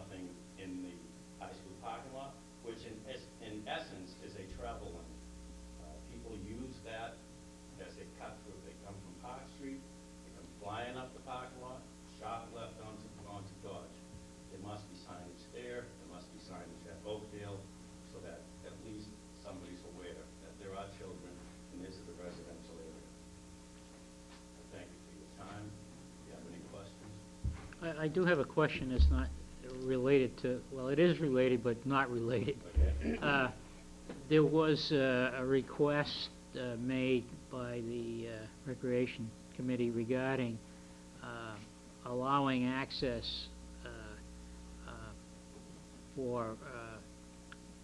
nothing in the high school parking lot, which in essence is a travel lane. People use that as they cut through. They come from Park Street, they come flying up the parking lot, sharp left onto Dodge. There must be signage there, there must be signage at Oakdale, so that at least somebody's aware that there are children and this is a residential area. Thank you for your time. Do you have any questions? I do have a question that's not related to, well, it is related, but not related. Okay. There was a request made by the Recreation Committee regarding allowing access for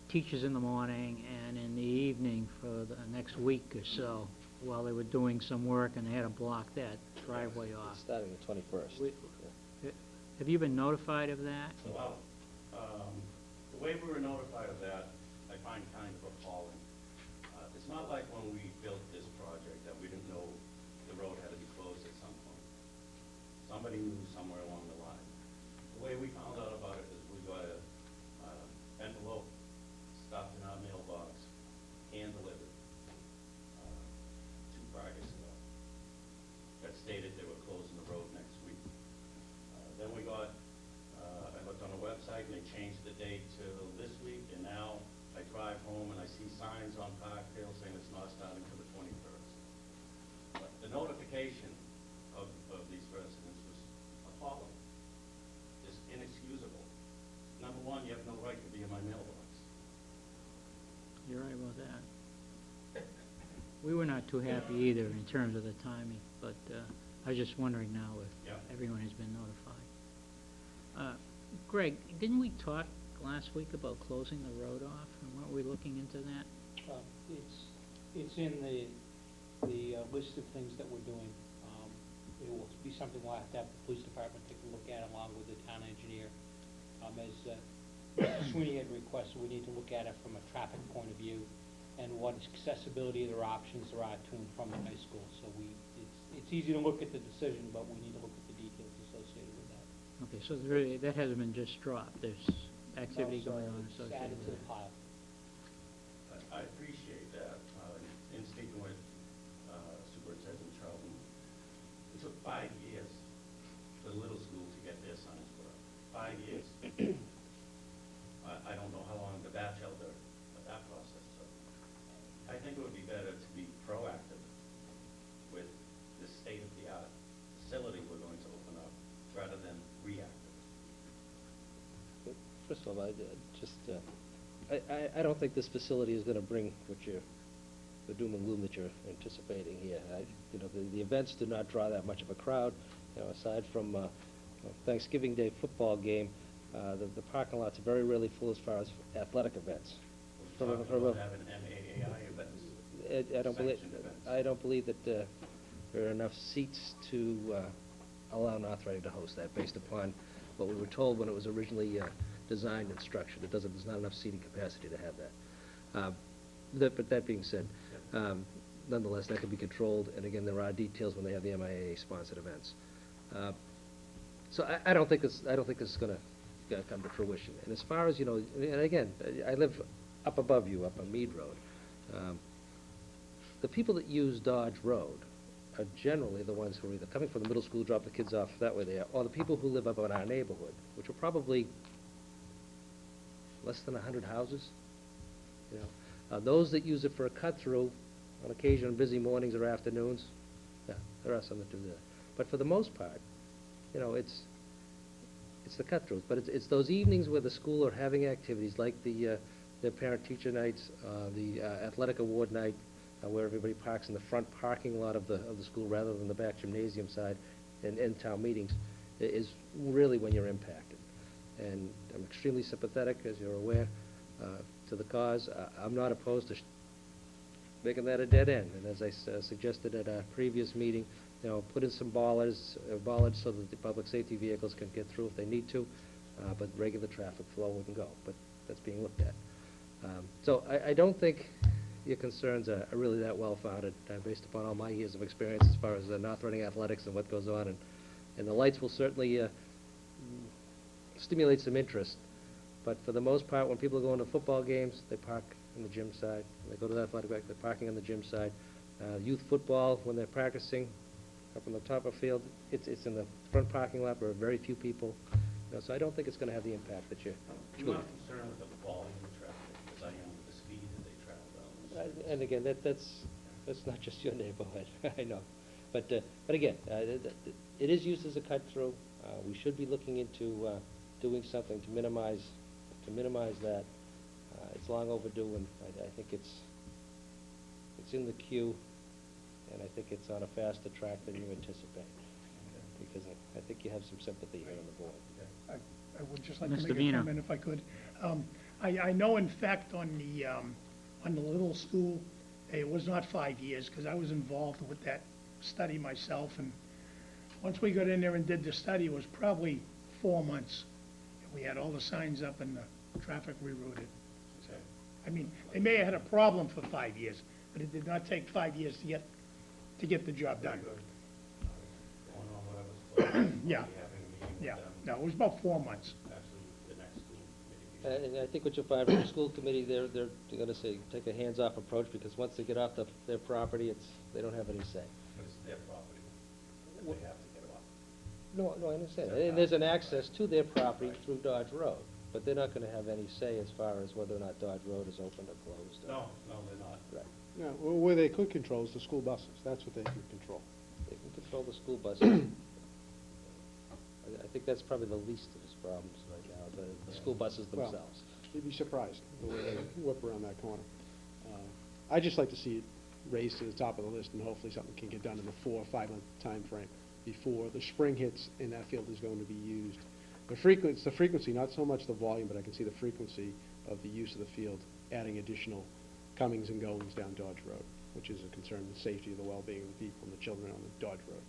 teachers in the morning and in the evening for the next week or so while they were doing some work, and they had to block that driveway off. Starting the 21st. Have you been notified of that? Well, the way we were notified of that, I find kind of appalling. It's not like when we built this project that we didn't know the road had to be closed at some point. Somebody knew somewhere along the line. The way we found out about it is we got an envelope stuffed in our mailbox, hand delivered, 2 Fridays ago, that stated they were closing the road next week. Then we got, I looked on the website and they changed the date to this week, and now I drive home and I see signs on Parkdale saying it's not starting till the 21st. But the notification of these residents was appalling, just inexcusable. Number one, you have no right to be in my mailbox. You're right about that. We were not too happy either in terms of the timing, but I was just wondering now if everyone has been notified. Greg, didn't we talk last week about closing the road off, and weren't we looking into that? It's in the list of things that we're doing. It will be something we'll have to have the police department take a look at along with the town engineer. As Mr. Sweeney had requested, we need to look at it from a traffic point of view and what accessibility of their options there are to and from the high school. So it's easy to look at the decision, but we need to look at the details associated with that. Okay, so that hasn't been just dropped. There's activity going on It's associated added to with the it. pile. I appreciate that. In speaking with Superintendent Charlton, it took 5 years for the little school to get their signs put up. 5 years. I don't know how long the batch elder of that process took. I think it would be better to be proactive with the state-of-the-art facility we're going to open up rather than reactive. First of all, I don't think this facility is going to bring the doom and gloom that you're anticipating here. The events do not draw that much of a crowd. Aside from Thanksgiving Day football game, the parking lots are very rarely full as far as athletic events. We're talking about having MAAI events. I don't believe that there are enough seats to allow North Reading to host that, based upon what we were told when it was originally designed and structured. There's not enough seating capacity to have that. But that being said, nonetheless, that can be controlled, and again, there are details when they have the MIAA-sponsored events. So I don't think this is going to come to fruition. And as far as, and again, I live up above you, up on Mead Road. The people that use Dodge Road are generally the ones who are either coming from the middle school, drop the kids off that way there, or the people who live up in our neighborhood, which are probably less than 100 houses. Those that use it for a cut-through on occasion on busy mornings or afternoons, yeah, there are some that do that. But for the most part, it's the cut-throughs. But it's those evenings where the school are having activities like the parent-teacher nights, the athletic award night, where everybody parks in the front parking lot of the school rather than the back gymnasium side, and town meetings, is really when you're impacted. And I'm extremely sympathetic, as you're aware, to the cause. I'm not opposed to making that a dead end. And as I suggested at a previous meeting, put in some bollards so that the public safety vehicles can get through if they need to, but regular traffic flow wouldn't go. But that's being looked at. So I don't think your concerns are really that well-founded, based upon all my years of experience as far as North Reading athletics and what goes on. And the lights will certainly stimulate some interest. But for the most part, when people are going to football games, they park on the gym side. When they go to the athletic rec, they're parking on the gym side. Youth football, when they're practicing up on the top of the field, it's in the front parking lot where very few people. So I don't think it's going to have the impact that you're. I'm not concerned with the volume of traffic, as I am with the speed that they travel down the street. And again, that's not just your neighborhood, I know. But again, it is used as a cut-through. We should be looking into doing something to minimize that. It's long overdue, and I think it's in the queue, and I think it's on a faster track than you anticipate, because I think you have some sympathy here on the board. I would just like to Mr. make a Vino. comment if I could. I know in fact on the little school, it was not 5 years, because I was involved with that study myself, and once we got in there and did the study, it was probably 4 months. We had all the signs up and the traffic rerouted. So, I mean, they may have had a problem for 5 years, but it did not take 5 years to get the job done. Very good. Going on whatever's close. Yeah. Having a meeting with Yeah, them, no, it was about 4 months. actually, the next school committee meeting. And I think what you'll find from the school committee, they're going to say, take a hands-off approach, because once they get off their property, they don't have any say. But it's their property, and they have to get off. No, I understand. And there's an access to their property through Dodge Road, but they're not going to have any say as far as whether or not Dodge Road is open or closed. No, they're not. Right. Yeah, well, where they could control is the school buses. That's what they can control. They can control the school buses. I think that's probably the least of his problems right now, the school buses Well, themselves. You'd be surprised the way they whip around that corner. I'd just like to see it raised to the top of the list, and hopefully something can get done in the 4 or 5 month time frame before the spring hits and that field is going to be used. It's the frequency, not so much the volume, but I can see the frequency of the use of the field adding additional comings and goings down Dodge Road, which is a concern, the safety of the well-being of the people and the children on the Dodge Road.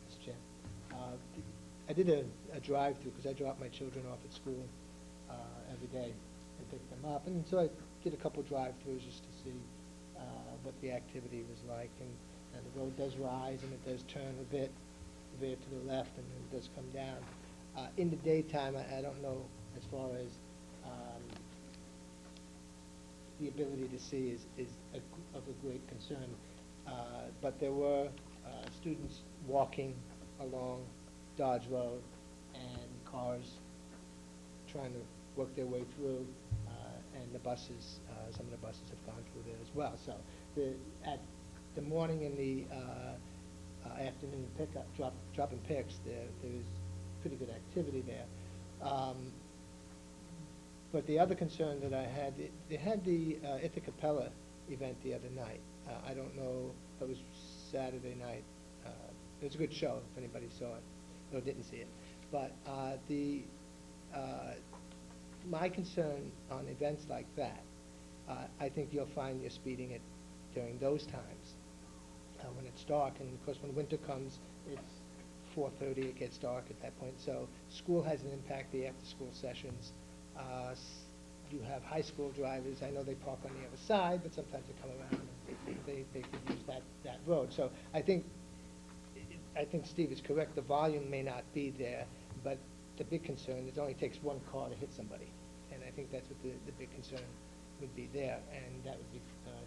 Mr. Chair. I did a drive-through, because I drop my children off at school every day and pick them up. And so I did a couple drive-throughs just to see what the activity was like. And the road does rise, and it does turn a bit veer to the left, and then it does come down. In the daytime, I don't know as far as the ability to see is of a great concern. But there were students walking along Dodge Road and cars trying to work their way through, and the buses, some of the buses have gone through there as well. So at the morning and the afternoon pickup, drop and picks, there is pretty good activity there. But the other concern that I had, they had the Ithaca event the other night. I don't know, it was Saturday night. It was a good show, if anybody saw it, or didn't see it. But my concern on events like that, I think you'll find you're speeding it during those times, when it's dark. And of course, when winter comes, it's 4:30, it gets dark at that point. So school has an impact, the after-school sessions. You have high school drivers, I know they park on the other side, but sometimes they come around and they could use that road. So I think Steve is correct, the volume may not be there, but the big concern, it only takes one car to hit somebody. And I think that's what the big concern would be there, and that would be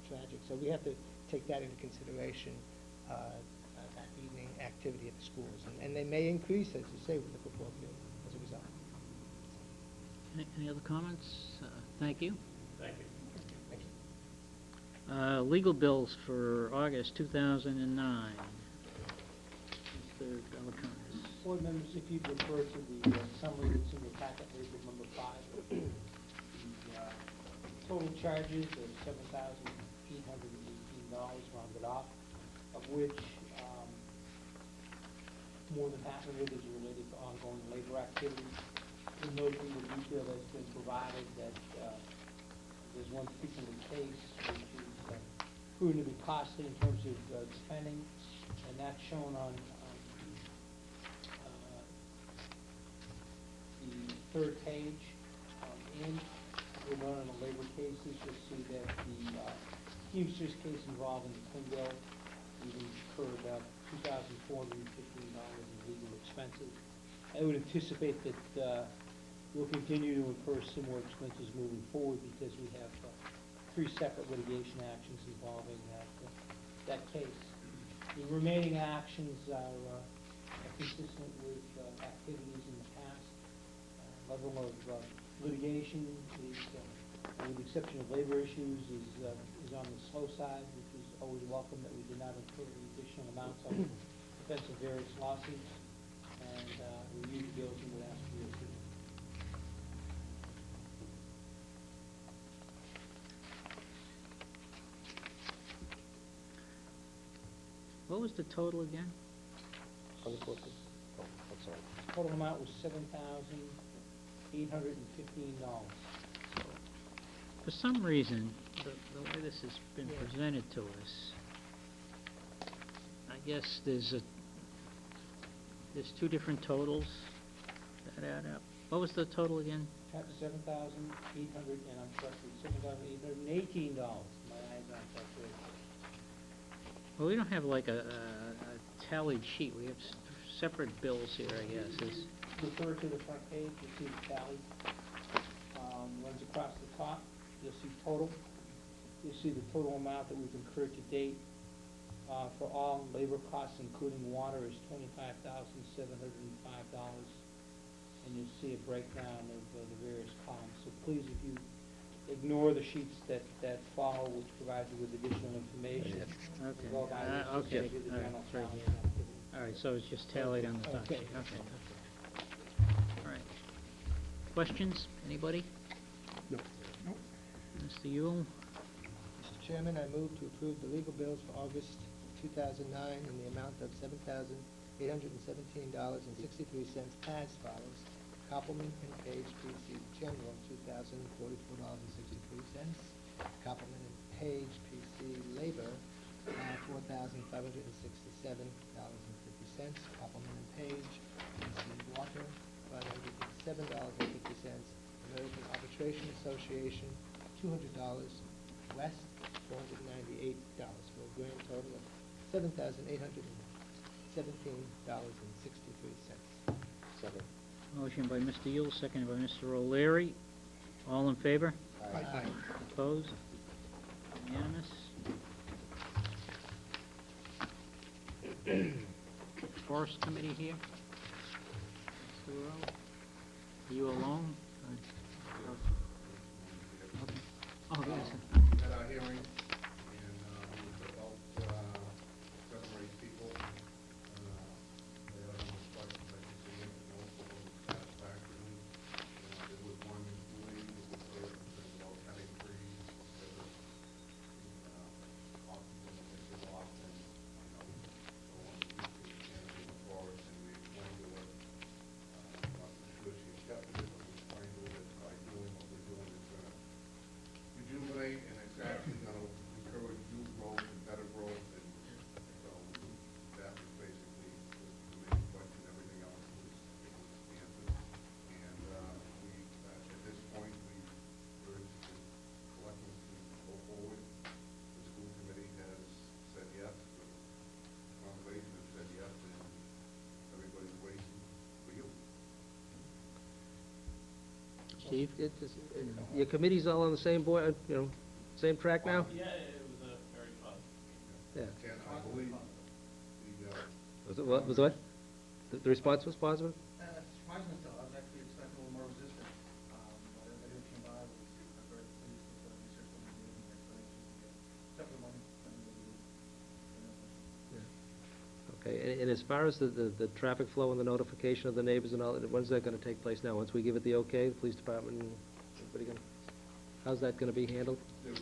tragic. So we have to take that into consideration, that evening activity at the schools. And they may increase, as you say, with the football field as a result. Any other comments? Thank you. Thank you. Thank you. Legal bills for August 2009. Mr. Delaconis. Board members, if you'd refer to the summary that's in your packet, labeled number 5. The total charges of $7,818 rounded off, of which more than half of it is related to ongoing labor activity. In those legal detail that's been provided, that there's one particular case which is proven to be costly in terms of spending, and that's shown on the third page. We're on the labor cases. You'll see that the Teamsters case involving the Twinville, we incurred $2,415 in legal expenses. I would anticipate that we'll continue to incur similar expenses moving forward because we have 3 separate litigation actions involving that case. The remaining actions are consistent with activities in the past. Level of litigation is, with the exception of labor issues, is on the slow side, which is always welcome that we did not incur any additional amounts on defense of various lawsuits, and review the bills and would ask for your approval. What was the total again? On the book. Oh, I'm sorry. Total amount was $7,815. For some reason, the way this has been presented to us, I guess there's 2 different totals that add up. What was the total again? $7,800, and I'm correct, $7,818. My eyes aren't that good. Well, we don't have like a tallied sheet. We have separate bills here, I guess. Refer to the front page, you'll see the tally. Runs across the top, you'll see total. You'll see the total amount that we've incurred to date for all labor costs, including water, is $25,705. And you'll see a breakdown of the various columns. So please, if you ignore the sheets that follow, which provide you with additional information. Okay. Well, I was just Okay. gonna give the All right. general It's right tally here. of activity. All right, so it's just tallied on the top Okay. sheet. Okay. All right. Questions? Anybody? No. Mr. Yule? Mr. Chairman, I move to approve the legal bills for August 2009 in the amount of $7,817.63 as follows. Complement and Page PC General, $2,044.63. Complement and Page PC Labor, $4,567.50. Complement and Page PC Water, $507.50. American Arbitration Association, $200. West, $498, for a grand total of $7,817.63. Second. Motion by Mr. Yule, seconded by Mr. O'Leary. All in favor? Aye. Opposed? Unanimous? Forest Committee here? Mr. Rowe? Are you alone? Okay. Oh, yes. At our hearing, and with about 7 or 8 people, they had almost questions I can see, and most of them satisfactorily. There was one employee who was very concerned about cutting trees, because of, often, they go off and, go on the weekly canopy in the forest, and we explained to her, I'm not sure she accepted it, but we explained to her that by doing what we're doing, it's gonna rejuvenate, and it's actually gonna encourage new growth and better growth, and so that was basically the main question. Everything else was answered. And we, at this point, we urge the selectmen to go forward. The school committee has said yes, the conservation has said yes, and everybody's waiting for you. Steve? Your committee's all on the same board, same track now? Yeah, it was a very positive. Yeah. And I believe Was it what? The response was positive? Surprisingly so, I was actually expecting a little more resistance, but everybody who came by was very pleased with the research that we did and the explanations we gave, except for one, Okay, and as far as the traffic flow and the notification of the neighbors and all, when's that gonna take place now? Once we give it the okay, the police department, everybody gonna, how's that gonna be handled? there